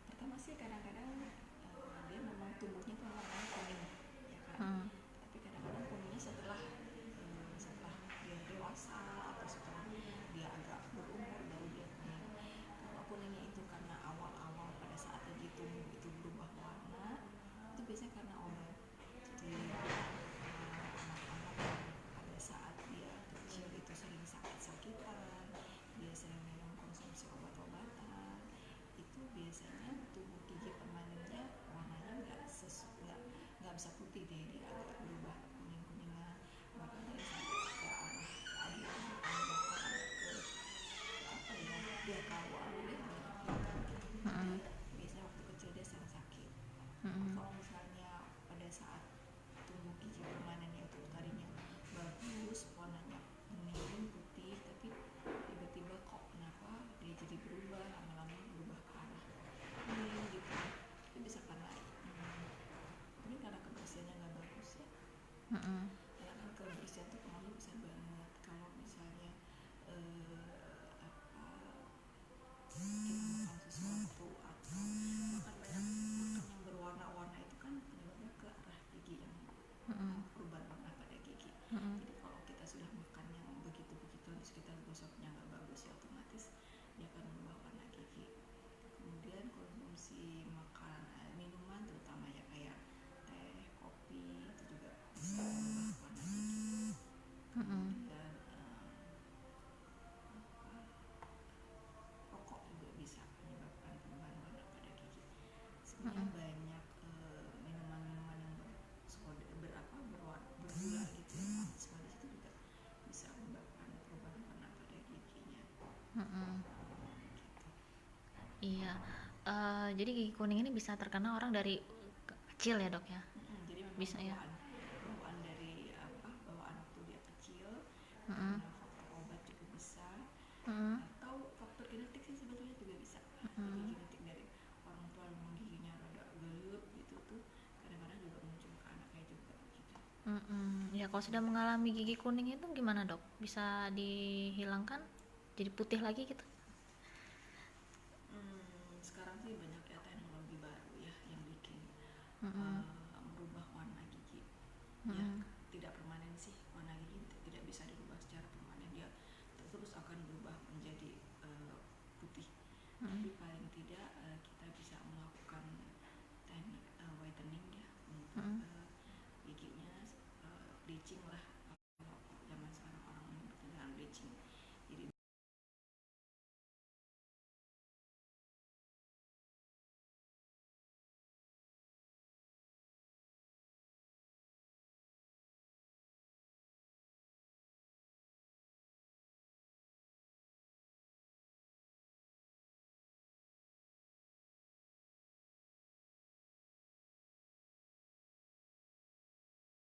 Pertama sih kadang-kadang dia memang tumbuhnya tuh memang kuning, ya kan. Tapi kadang-kadang kuningnya setelah dia dewasa atau setelah dia agak berumur baru dia kuning. Kalau kuningnya itu karena awal-awal pada saat lagi tumbuh itu berubah warna, itu biasanya karena obat. Jadi anak-anak pada saat dia kecil itu sering sakit-sakitan, dia sering minum konsumsi obat-obatan, itu biasanya tubuh gigi permanennya warnanya nggak bisa putih deh, dia agak berubah kuning-kuningan, makanya sampai ke arah keabuan bahkan ada ke apa ya, dia kawang dia banyak gitu. Jadi biasanya waktu kecil dia sering sakit. Kalau misalnya pada saat tumbuh gigi permanennya itu tadinya bagus, warnanya kuning putih, tapi tiba-tiba kok kenapa dia jadi berubah, lama-lama berubah ke arah kuning gitu. Itu bisa karena mungkin karena kebersihannya nggak bagus ya. Karena kan kebersihan tuh pengaruh besar banget. Kalau misalnya apa kita makan sesuatu atau makan banyak makan yang berwarna-warna itu kan penyebabnya ke arah gigi yang perubahan warna pada gigi. Jadi kalau kita sudah makan yang begitu-begitu terus kita gosoknya nggak bagus ya otomatis dia akan merubah warna gigi. Kemudian konsumsi makan minuman terutama ya kayak teh, kopi itu juga bisa merubah warna gigi. Kemudian rokok juga bisa menyebabkan perubahan warna pada gigi. Sebenarnya banyak minuman-minuman yang bergula gitu ya, manis-manis itu juga bisa menyebabkan perubahan warna pada giginya. Gitu. Iya. Jadi gigi kuning ini bisa terkena orang dari kecil ya dok ya? Jadi memang Bisa ya? bawaan dari bawaan waktu dia kecil, karena faktor obat juga bisa, atau faktor genetik sih sebetulnya juga bisa. Jadi genetik dari orang tua memang giginya rada gelut gitu tuh kadang-kadang juga muncul ke anaknya juga gitu. Ya kalau sudah mengalami gigi kuning itu gimana dok? Bisa dihilangkan? Jadi putih lagi gitu? Sekarang sih banyak ya teknologi baru ya yang bikin merubah warna gigi. Ya tidak permanen sih, warna gigi tidak bisa dirubah secara permanen, dia terus akan berubah menjadi putih. Tapi paling tidak kita bisa melakukan teknik whitening ya untuk giginya, bleaching lah, kalau zaman sekarang orang menyebutnya bleaching.